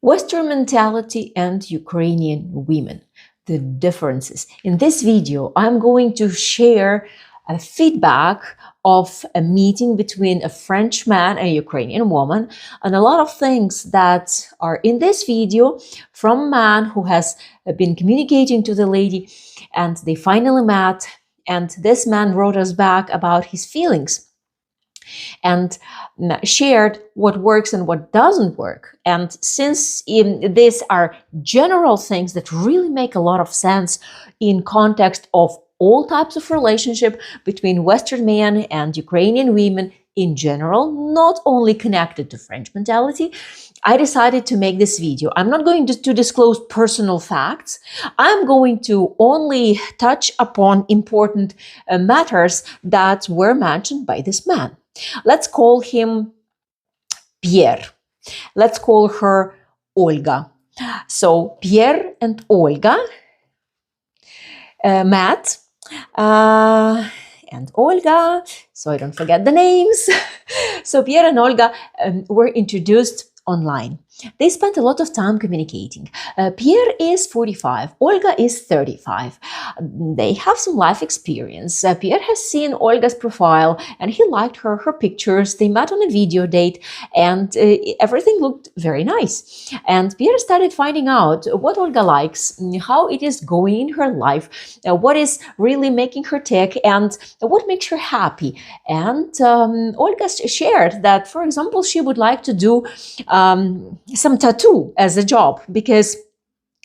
Western mentality and Ukrainian women, the differences. In this video, I'm going to share a feedback of a meeting between a French man and a Ukrainian woman, and a lot of things that are in this video from a man who has been communicating to the lady, and they finally met, and this man wrote us back about his feelings and shared what works and what doesn't work. And since these are general things that really make a lot of sense in context of all types of relationship between Western men and Ukrainian women in general, not only connected to French mentality, I decided to make this video. I'm not going to disclose personal facts. I'm going to only touch upon important matters that were mentioned by this man. Let's call him Pierre. Let's call her Olga. So Pierre and Olga met. And Olga, so I don't forget the names. So Pierre and Olga were introduced online. They spent a lot of time communicating. Pierre is 45, Olga is 35. They have some life experience. Pierre has seen Olga's profile and he liked her pictures. They met on a video date and everything looked very nice. And Pierre started finding out what Olga likes, how it is going in her life, what is really making her tick, and what makes her happy. And Olga shared that, for example, she would like to do some tattoo as a job because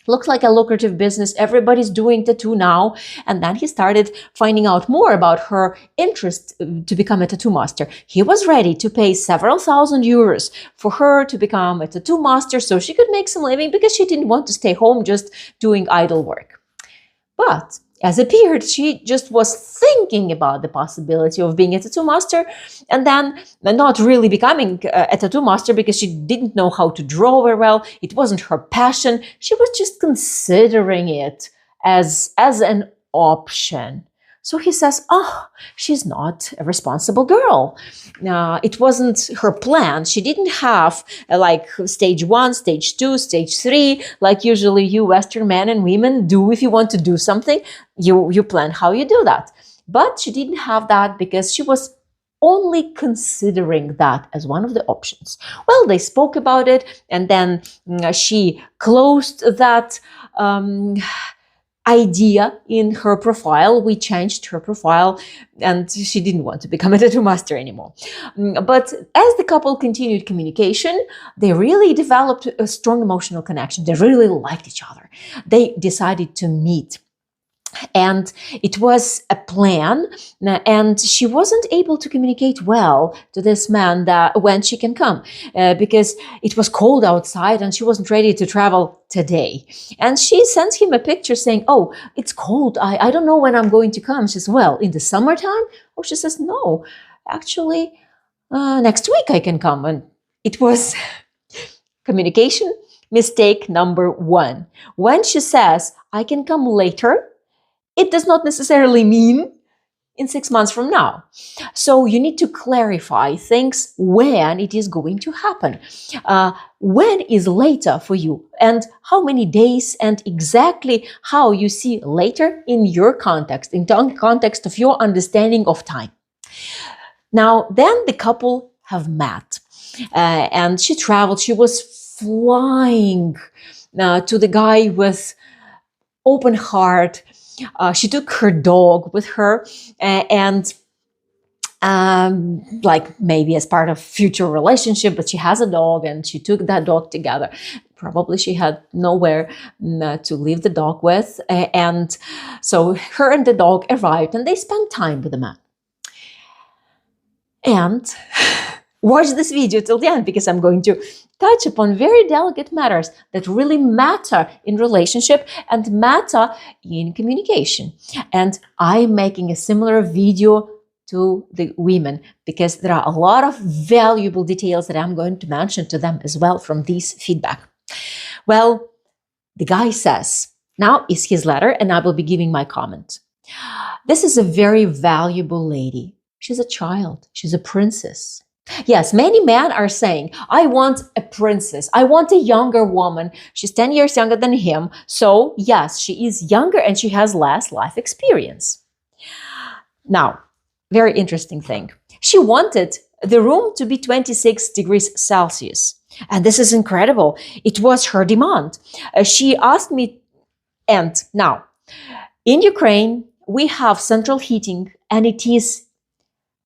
looks like a lucrative business. Everybody's doing tattoo now. And then he started finding out more about her interest to become a tattoo master. He was ready to pay several €1,000s for her to become a tattoo master so she could make some living because she didn't want to stay home just doing idle work. But as appeared, she just was thinking about the possibility of being a tattoo master and then not really becoming a tattoo master because she didn't know how to draw very well. It wasn't her passion. She was just considering it as an option. So he says, oh, she's not a responsible girl. It wasn't her plan. She didn't have like stage 1, stage 2, stage 3, like usually you Western men and women do. If you want to do something, you plan how you do that. But she didn't have that because she was only considering that as one of the options. Well, they spoke about it and then she closed that idea in her profile. We changed her profile and she didn't want to become a tattoo master anymore. But as the couple continued communication, they really developed a strong emotional connection. They really liked each other. They decided to meet. And it was a plan, and she wasn't able to communicate well to this man that when she can come because it was cold outside and she wasn't ready to travel today. And she sends him a picture saying, oh, it's cold. I don't know when I'm going to come. She says, well, in the summertime? Or she says, no, actually, next week I can come. And it was communication mistake number 1. When she says, I can come later, it does not necessarily mean in 6 months from now. So you need to clarify things when it is going to happen. When is later for you and how many days and exactly how you see later in your context, in context of your understanding of time. Now, then the couple have met and she traveled. She was flying to the guy with open heart. She took her dog with her and like maybe as part of future relationship, but she has a dog and she took that dog together. Probably she had nowhere to leave the dog with. And so her and the dog arrived and they spent time with the man. And watch this video till the end because I'm going to touch upon very delicate matters that really matter in relationship and matter in communication. And I'm making a similar video to the women because there are a lot of valuable details that I'm going to mention to them as well from this feedback. Well, the guy says, now is his letter and I will be giving my comment. This is a very valuable lady. She's a child. She's a princess. Yes, many men are saying, I want a princess. I want a younger woman. She's 10 years younger than him. So, yes, she is younger and she has less life experience. Now, very interesting thing. She wanted the room to be 26 degrees Celsius. And this is incredible. It was her demand. She asked me, and now, in Ukraine, we have central heating, and it is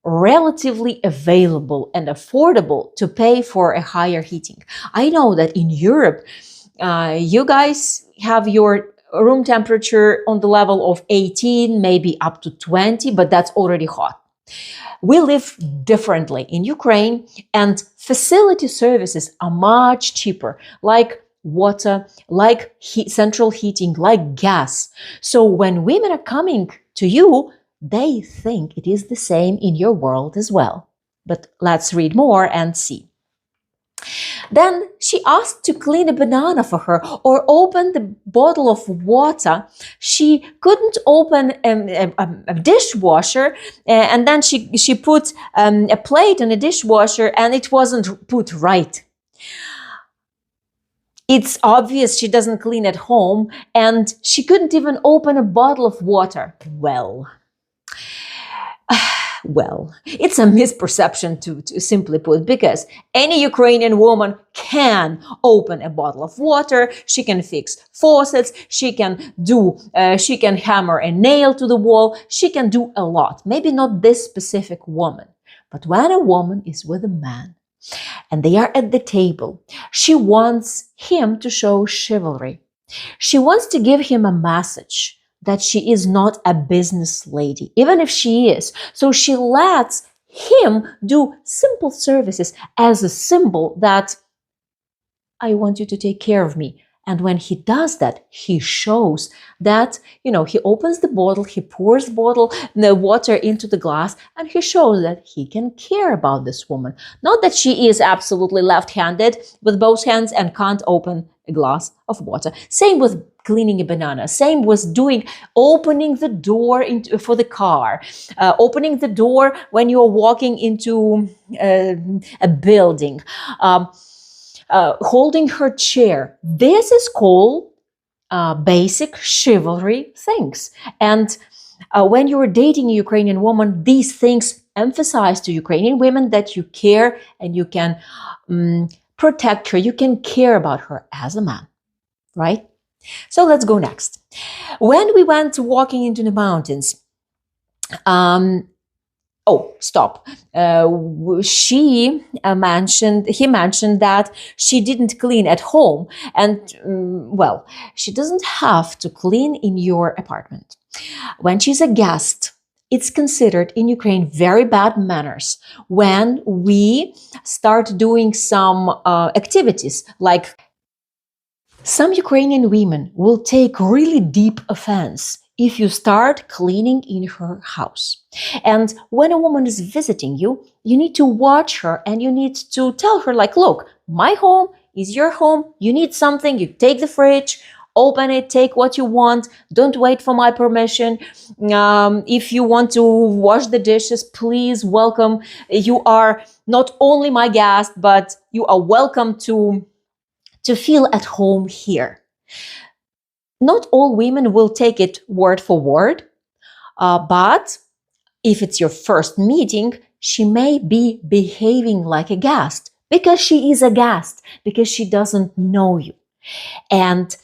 relatively available and affordable to pay for a higher heating. I know that in Europe, you guys have your room temperature on the level of 18, maybe up to 20, but that's already hot. We live differently in Ukraine, and facility services are much cheaper, like water, like central heating, like gas. So when women are coming to you, they think it is the same in your world as well. But let's read more and see. Then she asked to clean a banana for her or open the bottle of water. She couldn't open a dishwasher, and then she put a plate in a dishwasher and it wasn't put right. It's obvious she doesn't clean at home, and she couldn't even open a bottle of water. Well, it's a misperception to simply put, because any Ukrainian woman can open a bottle of water, she can fix faucets, she can hammer a nail to the wall, she can do a lot. Maybe not this specific woman, but when a woman is with a man and they are at the table, she wants him to show chivalry. She wants to give him a message that she is not a business lady, even if she is. So she lets him do simple services as a symbol that I want you to take care of me. And when he does that, he shows that, he opens the bottle, he pours the water into the glass, and he shows that he can care about this woman. Not that she is absolutely left-handed with both hands and can't open a glass of water. Same with cleaning a banana. Same with opening the door for the car, opening the door when you're walking into a building. Holding her chair. This is called basic chivalry things. And when you're dating a Ukrainian woman, these things emphasize to Ukrainian women that you care and you can protect her, you can care about her as a man, right? So let's go next. When we went walking into the mountains, he mentioned that she didn't clean at home, and she doesn't have to clean in your apartment. When she's a guest, it's considered in Ukraine very bad manners when we start doing some activities, like some Ukrainian women will take really deep offense if you start cleaning in her house. And when a woman is visiting you, you need to watch her and you need to tell her, like, look, my home is your home. You need something, you take the fridge, open it, take what you want. Don't wait for my permission. If you want to wash the dishes, please welcome. You are not only my guest, but you are welcome to feel at home here. Not all women will take it word for word, but if it's your first meeting, she may be behaving like a guest because she is a guest, because she doesn't know you. And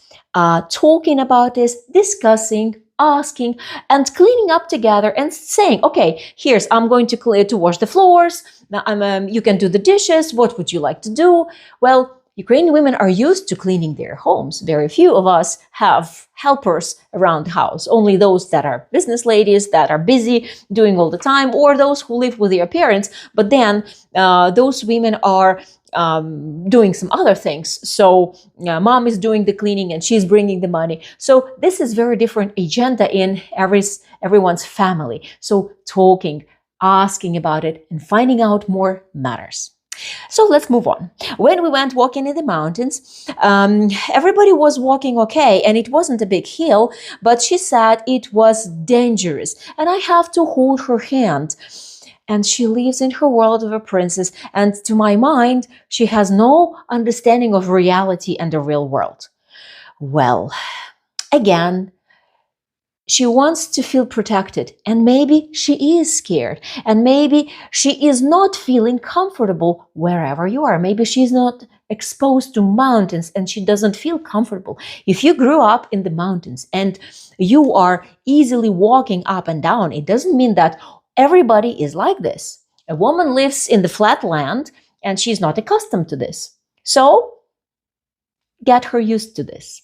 talking about this, discussing, asking, and cleaning up together and saying, okay, I'm going to wash the floors. Now you can do the dishes. What would you like to do? Well, Ukrainian women are used to cleaning their homes. Very few of us have helpers around the house. Only those that are business ladies that are busy doing all the time, or those who live with their parents. But then those women are doing some other things. So mom is doing the cleaning and she's bringing the money. So this is very different agenda in everyone's family. So talking, asking about it, and finding out more matters. So let's move on. When we went walking in the mountains, everybody was walking okay, and it wasn't a big hill, but she said it was dangerous, and I have to hold her hand. and she lives in her world of a princess. And to my mind, she has no understanding of reality and the real world. Well, again, she wants to feel protected, and maybe she is scared, and maybe she is not feeling comfortable wherever you are. Maybe she's not exposed to mountains and she doesn't feel comfortable. If you grew up in the mountains and you are easily walking up and down, it doesn't mean that everybody is like this. A woman lives in the flat land and she's not accustomed to this. So get her used to this.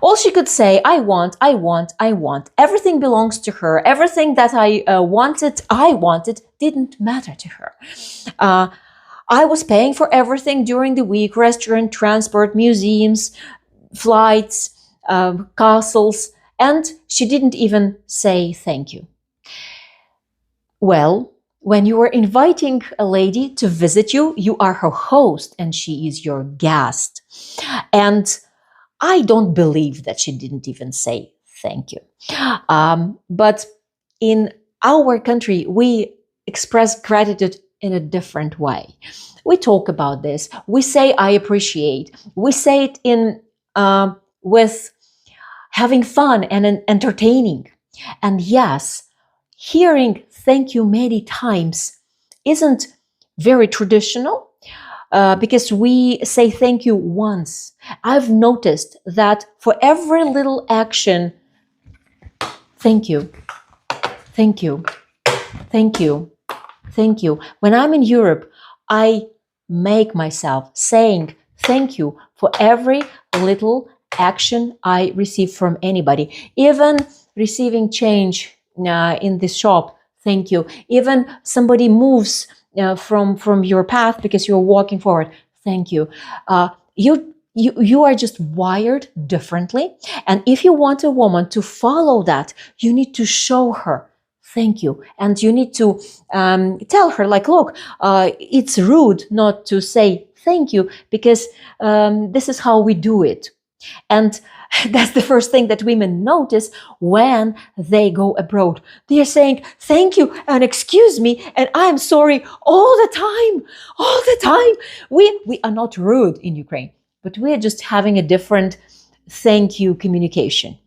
All she could say, I want, I want, I want. Everything belongs to her. Everything that I wanted, didn't matter to her. I was paying for everything during the week: restaurant, transport, museums, flights, castles, and she didn't even say thank you. Well, when you are inviting a lady to visit you, you are her host and she is your guest. And I don't believe that she didn't even say thank you. But in our country, we express gratitude in a different way. We talk about this. We say, I appreciate. We say it in with having fun and entertaining. And yes, hearing thank you many times isn't very traditional. Because we say thank you once. I've noticed that for every little action, thank you, thank you, thank you, thank you. When I'm in Europe, I make myself saying thank you for every little action I receive from anybody. Even receiving change in the shop, thank you. Even somebody moves from your path because you're walking forward, thank you. You are just wired differently, and if you want a woman to follow that, you need to show her thank you, and you need to tell her, like, look, it's rude not to say thank you because this is how we do it. And that's the first thing that women notice when they go abroad. They are saying thank you and excuse me and I'm sorry all the time, all the time. We are not rude in Ukraine, but we are just having a different thank you communication.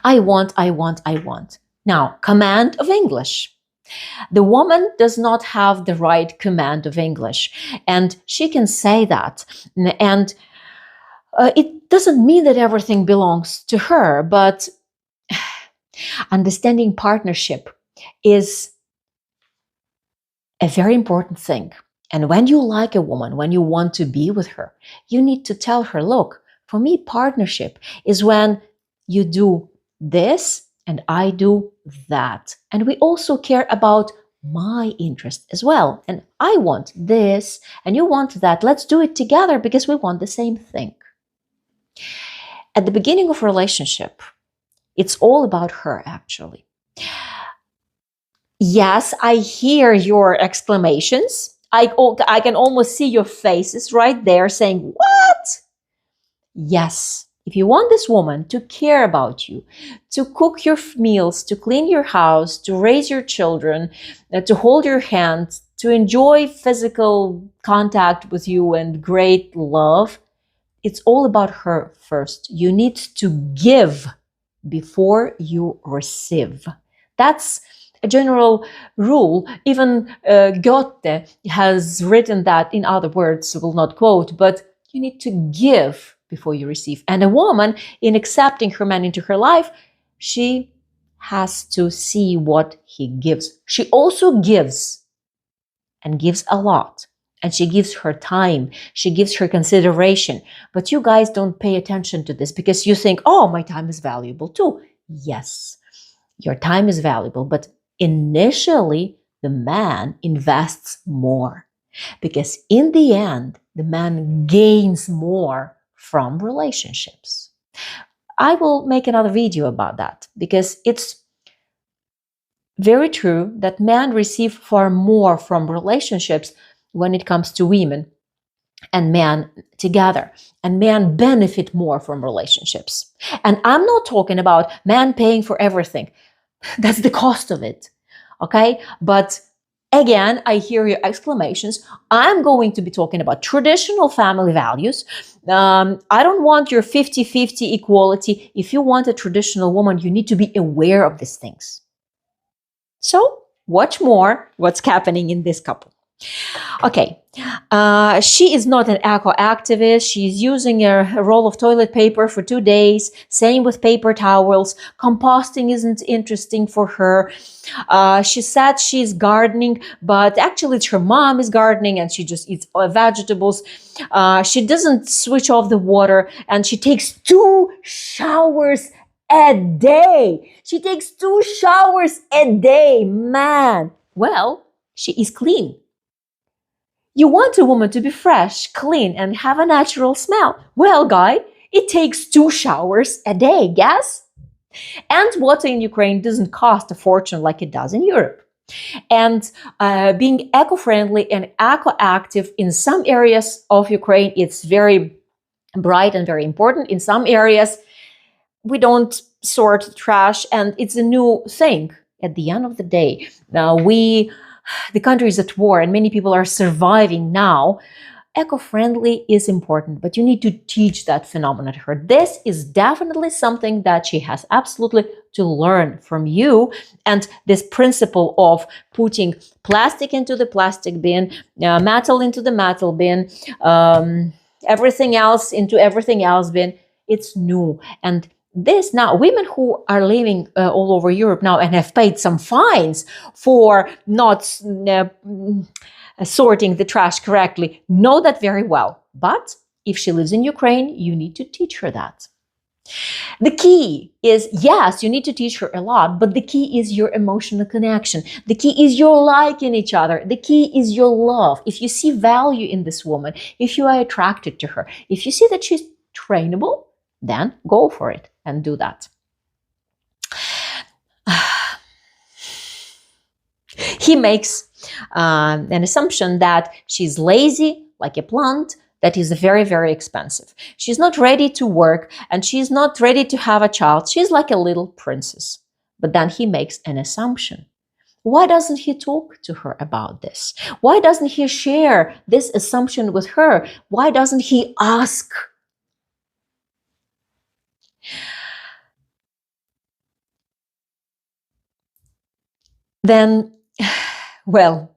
I want, I want, I want. Now, command of English. The woman does not have the right command of English, and she can say that. And it doesn't mean that everything belongs to her, but understanding partnership is a very important thing. And when you like a woman, when you want to be with her, you need to tell her, look, for me, partnership is when you do this and I do that. And we also care about my interest as well. And I want this and you want that. Let's do it together because we want the same thing. At the beginning of a relationship, it's all about her, actually. Yes, I hear your exclamations. I can almost see your faces right there saying, what? Yes, if you want this woman to care about you, to cook your meals, to clean your house, to raise your children, to hold your hand, to enjoy physical contact with you and great love, it's all about her first. You need to give before you receive. That's a general rule. Even Goethe has written that in other words, I will not quote, but you need to give before you receive. And a woman, in accepting her man into her life, she has to see what he gives. She also gives, and gives a lot. And she gives her time, she gives her consideration. But you guys don't pay attention to this because you think, oh, my time is valuable too. Yes, your time is valuable, but initially the man invests more because in the end, the man gains more from relationships. I will make another video about that because it's very true that men receive far more from relationships when it comes to women and men together, and men benefit more from relationships. And I'm not talking about men paying for everything. That's the cost of it. Okay. But again, I hear your exclamations. I'm going to be talking about traditional family values. I don't want your 50-50 equality. If you want a traditional woman, you need to be aware of these things. So watch more what's happening in this couple. Okay, she is not an eco-activist. She's using a roll of toilet paper for 2 days. Same with paper towels. Composting isn't interesting for her. She said she's gardening, but actually it's her mom is gardening and she just eats vegetables. She doesn't switch off the water and she takes 2 showers a day. She takes 2 showers a day, man. Well, she is clean. You want a woman to be fresh, clean, and have a natural smell. Well, guy, it takes 2 showers a day, guess? And water in Ukraine doesn't cost a fortune like it does in Europe. And being eco-friendly and eco-active in some areas of Ukraine, it's very bright and very important. In some areas, we don't sort trash, and it's a new thing. At the end of the day, the country is at war and many people are surviving now. Eco-friendly is important, but you need to teach that phenomenon to her. This is definitely something that she has absolutely to learn from you. And this principle of putting plastic into the plastic bin, metal into the metal bin, everything else into everything else bin, it's new. And this now, women who are living all over Europe now and have paid some fines for not sorting the trash correctly know that very well. But if she lives in Ukraine, you need to teach her that. The key is, yes, you need to teach her a lot, but the key is your emotional connection. The key is your liking each other. The key is your love. If you see value in this woman, if you are attracted to her, if you see that she's trainable, then go for it and do that. He makes an assumption that she's lazy, like a plant, that is very, very expensive. She's not ready to work and she's not ready to have a child. She's like a little princess. But then he makes an assumption. Why doesn't he talk to her about this? Why doesn't he share this assumption with her? Why doesn't he ask? Then, well,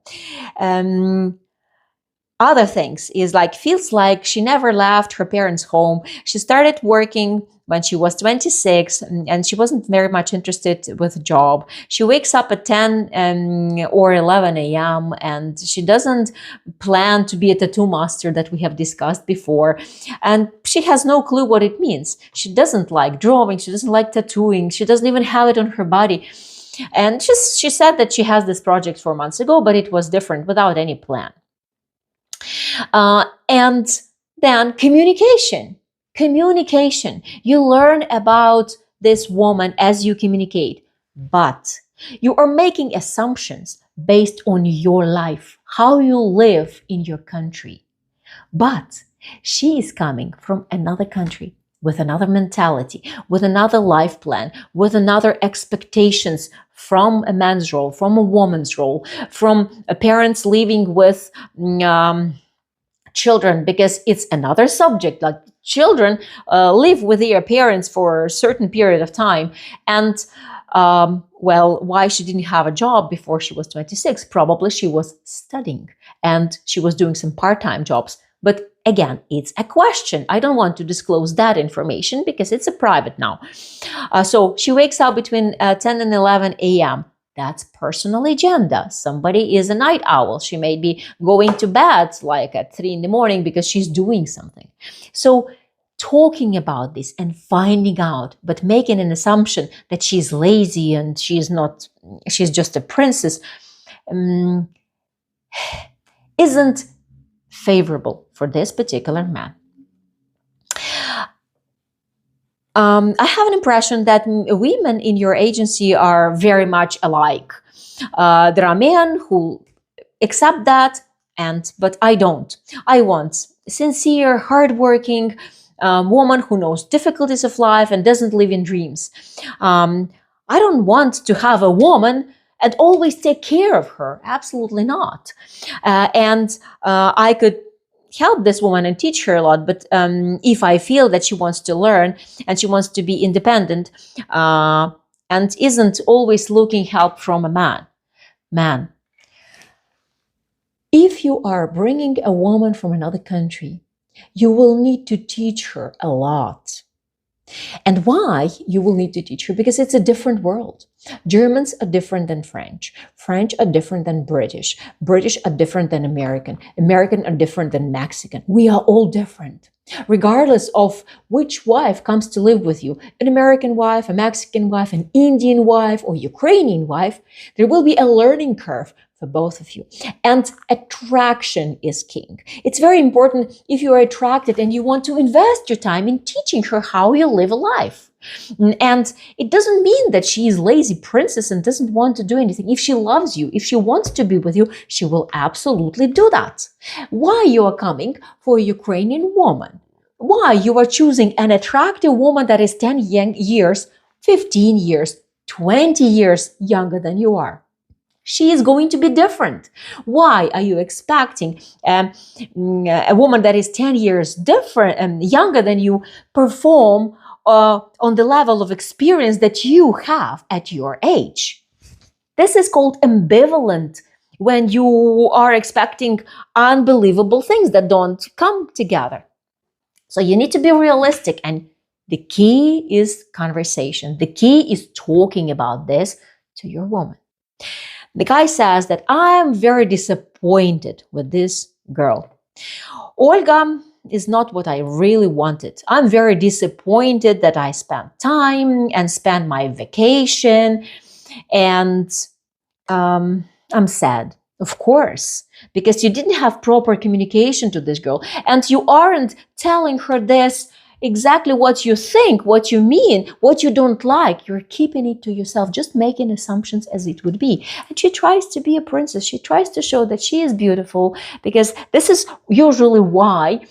other things is like, feels like she never left her parents' home. She started working when she was 26 and she wasn't very much interested with a job. She wakes up at 10 or 11 a.m. and she doesn't plan to be a tattoo master that we have discussed before. And she has no clue what it means. She doesn't like drawing. She doesn't like tattooing. She doesn't even have it on her body. And she said that she has this project 4 months ago, but it was different without any plan. And then communication. You learn about this woman as you communicate, but you are making assumptions based on your life, how you live in your country. But she is coming from another country with another mentality, with another life plan, with another expectations from a man's role, from a woman's role, from parents living with children, because it's another subject. Like, children live with their parents for a certain period of time. And well, why she didn't have a job before she was 26? Probably she was studying and she was doing some part-time jobs. But again, it's a question. I don't want to disclose that information because it's a private now. So she wakes up between 10 and 11 a.m. That's personal agenda. Somebody is a night owl. She may be going to bed like at 3 in the morning because she's doing something. So talking about this and finding out, but making an assumption that she's lazy and she's just a princess, isn't favorable for this particular man. I have an impression that women in your agency are very much alike. There are men who accept that, but I don't. I want sincere, hardworking woman who knows difficulties of life and doesn't live in dreams. I don't want to have a woman and always take care of her. Absolutely not. And I could help this woman and teach her a lot, but if I feel that she wants to learn and she wants to be independent and isn't always looking help from a man, if you are bringing a woman from another country, you will need to teach her a lot. And why you will need to teach her? Because it's a different world. Germans are different than French. French are different than British. British are different than American. American are different than Mexican. We are all different. Regardless of which wife comes to live with you, an American wife, a Mexican wife, an Indian wife, or Ukrainian wife, there will be a learning curve for both of you. And attraction is king. It's very important if you are attracted and you want to invest your time in teaching her how you live a life. And it doesn't mean that she is lazy princess and doesn't want to do anything. If she loves you, if she wants to be with you, she will absolutely do that. Why you are coming for a Ukrainian woman? Why you are choosing an attractive woman that is 10 years, 15 years, 20 years younger than you are? She is going to be different. Why are you expecting a woman that is 10 years different and younger than you perform on the level of experience that you have at your age? This is called ambivalent, when you are expecting unbelievable things that don't come together. So you need to be realistic, and the key is conversation. The key is talking about this to your woman. The guy says that I am very disappointed with this girl. Olga is not what I really wanted. I'm very disappointed that I spent time and spent my vacation, and I'm sad, of course, because you didn't have proper communication to this girl, and you aren't telling her this exactly what you think, what you mean, what you don't like. You're keeping it to yourself, just making assumptions as it would be. And she tries to be a princess. She tries to show that she is beautiful, because this is usually why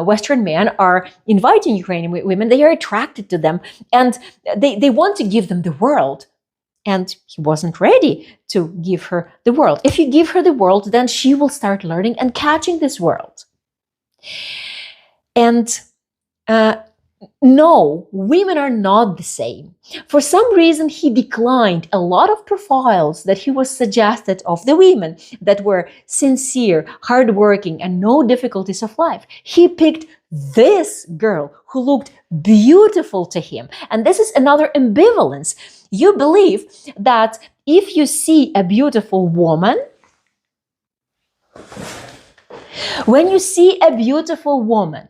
Western men are inviting Ukrainian women. They are attracted to them, and they want to give them the world. And he wasn't ready to give her the world. If you give her the world, then she will start learning and catching this world. And no, women are not the same. For some reason, he declined a lot of profiles that he was suggested of the women that were sincere, hardworking, and no difficulties of life. He picked this girl who looked beautiful to him. And this is another ambivalence. You believe that if you see a beautiful woman, when you see a beautiful woman,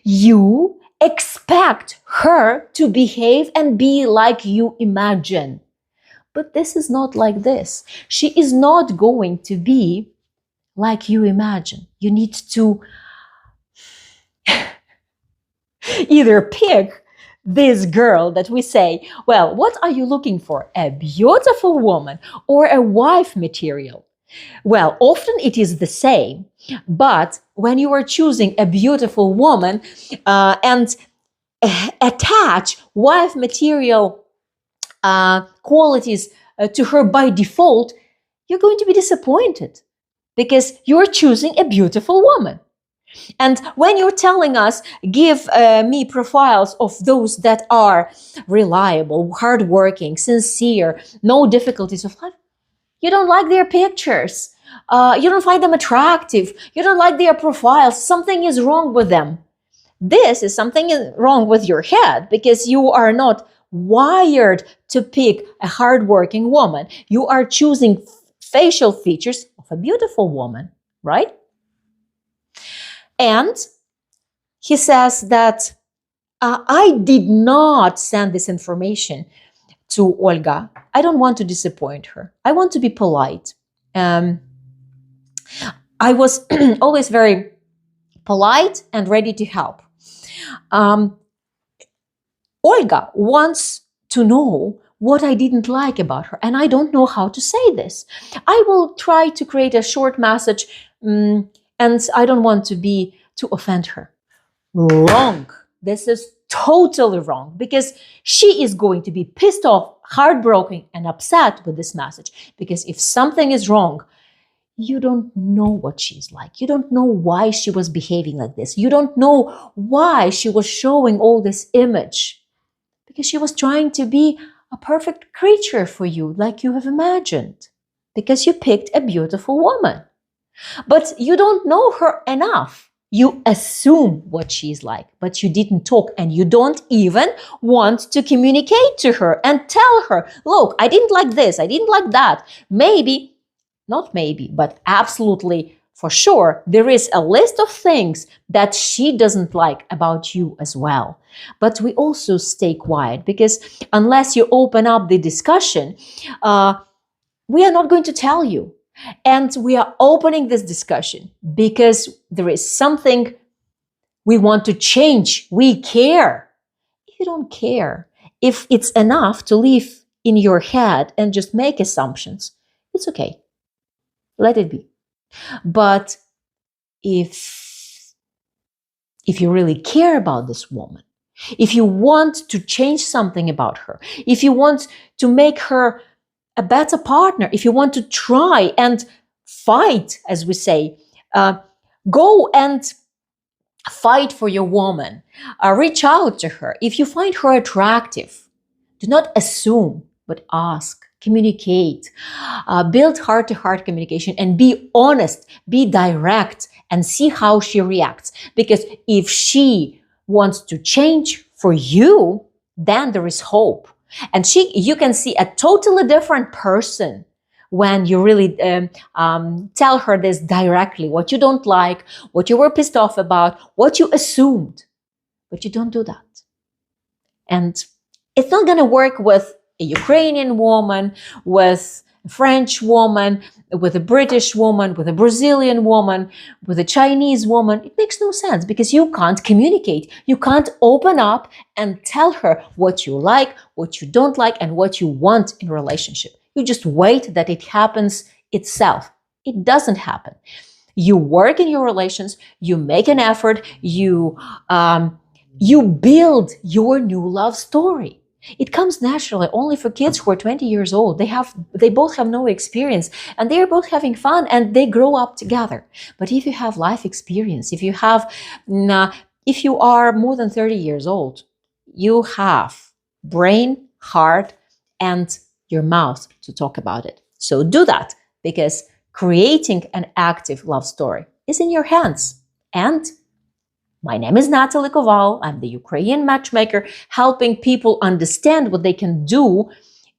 you expect her to behave and be like you imagine. But this is not like this. She is not going to be like you imagine. You need to either pick this girl that we say, well, what are you looking for? A beautiful woman or a wife material? Well, often it is the same, but when you are choosing a beautiful woman and attach wife material qualities to her by default, you're going to be disappointed, because you're choosing a beautiful woman. And when you're telling us, give me profiles of those that are reliable, hardworking, sincere, no difficulties of life, you don't like their pictures. You don't find them attractive. You don't like their profiles. Something is wrong with them. This is something wrong with your head, because you are not wired to pick a hardworking woman. You are choosing facial features of a beautiful woman, right? And he says that I did not send this information to Olga. I don't want to disappoint her. I want to be polite. I was always very polite and ready to help. Olga wants to know what I didn't like about her, and I don't know how to say this. I will try to create a short message, and I don't want to offend her. Wrong. This is totally wrong, because she is going to be pissed off heartbroken and upset with this message, because if something is wrong, you don't know what she's like. You don't know why she was behaving like this. You don't know why she was showing all this image, because she was trying to be a perfect creature for you, like you have imagined, because you picked a beautiful woman. But you don't know her enough. You assume what she's like, but you didn't talk, and you don't even want to communicate to her and tell her, look, I didn't like this, I didn't like that. Maybe, not maybe, but absolutely for sure, there is a list of things that she doesn't like about you as well. But we also stay quiet, because unless you open up the discussion, we are not going to tell you. And we are opening this discussion because there is something we want to change. We care. If you don't care, if it's enough to live in your head and just make assumptions, it's okay. Let it be. But if you really care about this woman, if you want to change something about her, if you want to make her a better partner, if you want to try and fight, as we say, go and fight for your woman, reach out to her. If you find her attractive, do not assume, but ask, communicate, build heart-to-heart communication, and be honest, be direct, and see how she reacts. Because if she wants to change for you, then there is hope. And you can see a totally different person when you really tell her this directly, what you don't like, what you were pissed off about, what you assumed. But you don't do that. And it's not going to work with a Ukrainian woman, with a French woman, with a British woman, with a Brazilian woman, with a Chinese woman. It makes no sense, because you can't communicate. You can't open up and tell her what you like, what you don't like, and what you want in a relationship. You just wait that it happens itself. It doesn't happen. You work in your relations, you make an effort, you build your new love story. It comes naturally only for kids who are 20 years old. They both have no experience, and they're both having fun, and they grow up together. But if you have life experience, if you are more than 30 years old, you have brain, heart, and your mouth to talk about it. So do that, because creating an active love story is in your hands. And my name is Natalie Koval. I'm the Ukrainian matchmaker, helping people understand what they can do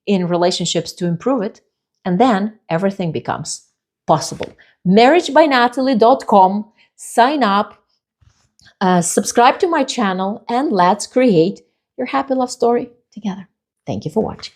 in relationships to improve it. And then everything becomes possible. marriagebynatalie.com. Sign up, subscribe to my channel, and let's create your happy love story together. Thank you for watching.